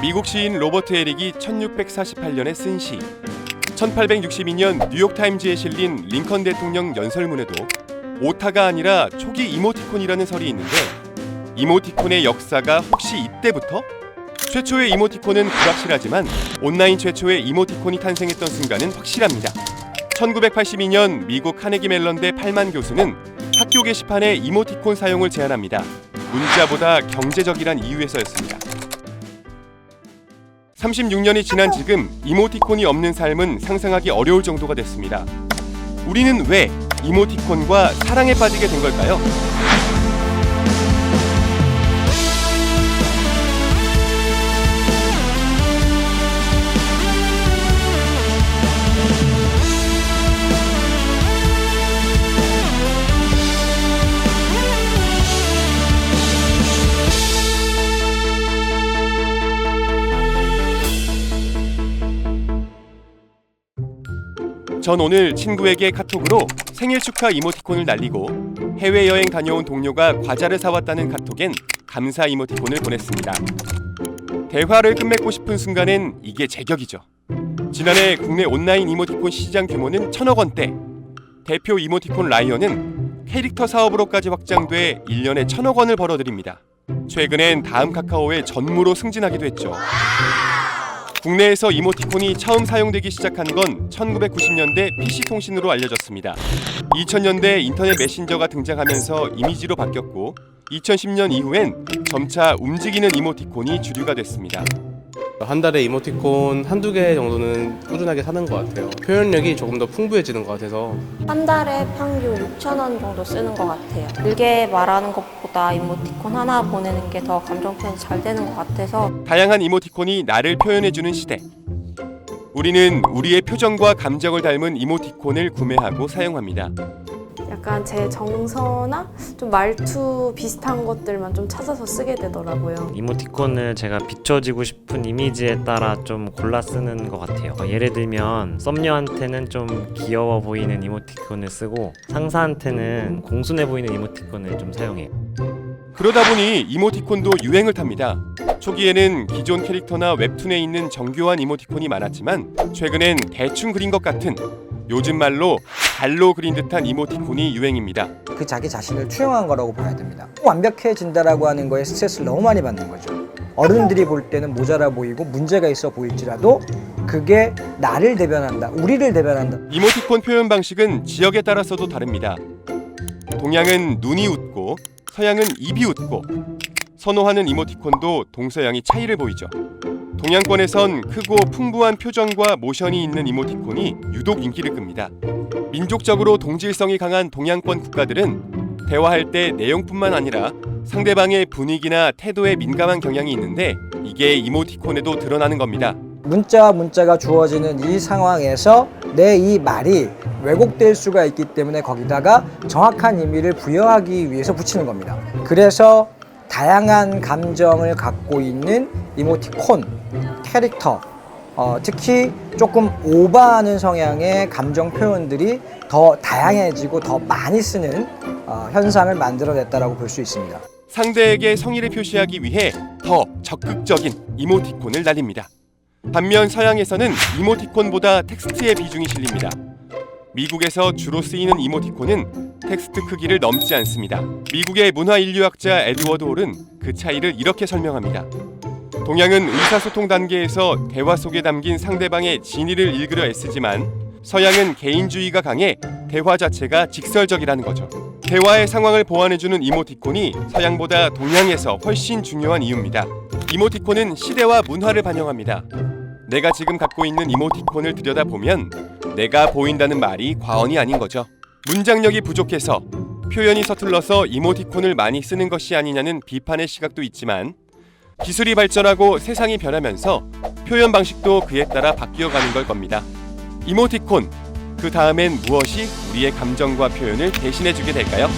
미국 시인 로버트 에릭이 1648년에 쓴 시, 1862년 뉴욕타임즈에 실린 링컨 대통령 연설문에도 오타가 아니라 초기 이모티콘이라는 설이 있는데, 이모티콘의 역사가 혹시 이때부터? 최초의 이모티콘은 불확실하지만 온라인 최초의 이모티콘이 탄생했던 순간은 확실합니다. 1982년 미국 카네기 멜런대 팔만 교수는 학교 게시판에 이모티콘 사용을 제안합니다. 문자보다 경제적이란 이유에서였습니다. 36년이 지난 지금 이모티콘이 없는 삶은 상상하기 어려울 정도가 됐습니다. 우리는 왜 이모티콘과 사랑에 빠지게 된 걸까요? 전 오늘 친구에게 카톡으로 생일 축하 이모티콘을 날리고 해외여행 다녀온 동료가 과자를 사왔다는 카톡엔 감사 이모티콘을 보냈습니다. 대화를 끝맺고 싶은 순간엔 이게 제격이죠. 지난해 국내 온라인 이모티콘 시장 규모는 1,000억 원대. 대표 이모티콘 라이언은 캐릭터 사업으로까지 확장돼 1년에 1,000억 원을 벌어들입니다. 최근엔 다음 카카오의 전무로 승진하기도 했죠. 국내에서 이모티콘이 처음 사용되기 시작한 건 1990년대 PC통신으로 알려졌습니다. 2000년대 인터넷 메신저가 등장하면서 이미지로 바뀌었고 2010년 이후엔 점차 움직이는 이모티콘이 주류가 됐습니다. 한 달에 이모티콘 한두 개 정도는 꾸준하게 사는 것 같아요. 표현력이 조금 더 풍부해지는 것 같아서. 한 달에 평균 6,000원 정도 쓰는 것 같아요. 길게 말하는 것보다 이모티콘 하나 보내는 게 더 감정 표현이 잘 되는 것 같아서. 다양한 이모티콘이 나를 표현해주는 시대. 우리는 우리의 표정과 감정을 닮은 이모티콘을 구매하고 사용합니다. 약간 제 정서나 좀 말투 비슷한 것들만 좀 찾아서 쓰게 되더라고요. 이모티콘을 제가 비춰지고 싶은 이미지에 따라 좀 골라 쓰는 것 같아요. 예를 들면 썸녀한테는 좀 귀여워 보이는 이모티콘을 쓰고 상사한테는 공손해 보이는 이모티콘을 좀 사용해요. 그러다 보니 이모티콘도 유행을 탑니다. 초기에는 기존 캐릭터나 웹툰에 있는 정교한 이모티콘이 많았지만 최근엔 대충 그린 것 같은, 요즘 말로 달로 그린 듯한 이모티콘이 유행입니다. 그 자기 자신을 투영한 거라고 봐야 됩니다. 완벽해진다라고 하는 거에 스트레스를 너무 많이 받는 거죠. 어른들이 볼 때는 모자라 보이고 문제가 있어 보일지라도 그게 나를 대변한다, 우리를 대변한다. 이모티콘 표현 방식은 지역에 따라서도 다릅니다. 동양은 눈이 웃고 서양은 입이 웃고, 선호하는 이모티콘도 동서양이 차이를 보이죠. 동양권에선 크고 풍부한 표정과 모션이 있는 이모티콘이 유독 인기를 끕니다. 민족적으로 동질성이 강한 동양권 국가들은 대화할 때 내용뿐만 아니라 상대방의 분위기나 태도에 민감한 경향이 있는데, 이게 이모티콘에도 드러나는 겁니다. 문자와 문자가 주어지는 이 상황에서 내 이 말이 왜곡될 수가 있기 때문에 거기다가 정확한 의미를 부여하기 위해서 붙이는 겁니다. 그래서 다양한 감정을 갖고 있는 이모티콘, 캐릭터, 특히 조금 오버하는 성향의 감정 표현들이 더 다양해지고 더 많이 쓰는 현상을 만들어냈다고 볼 수 있습니다. 상대에게 성의를 표시하기 위해 더 적극적인 이모티콘을 날립니다. 반면 서양에서는 이모티콘보다 텍스트의 비중이 실립니다. 미국에서 주로 쓰이는 이모티콘은 텍스트 크기를 넘지 않습니다. 미국의 문화인류학자 에드워드 홀은 그 차이를 이렇게 설명합니다. 동양은 의사소통 단계에서 대화 속에 담긴 상대방의 진의를 읽으려 애쓰지만, 서양은 개인주의가 강해 대화 자체가 직설적이라는 거죠. 대화의 상황을 보완해주는 이모티콘이 서양보다 동양에서 훨씬 중요한 이유입니다. 이모티콘은 시대와 문화를 반영합니다. 내가 지금 갖고 있는 이모티콘을 들여다보면 내가 보인다는 말이 과언이 아닌 거죠. 문장력이 부족해서, 표현이 서툴러서 이모티콘을 많이 쓰는 것이 아니냐는 비판의 시각도 있지만, 기술이 발전하고 세상이 변하면서 표현 방식도 그에 따라 바뀌어가는 걸 겁니다. 이모티콘, 그 다음엔 무엇이 우리의 감정과 표현을 대신해주게 될까요?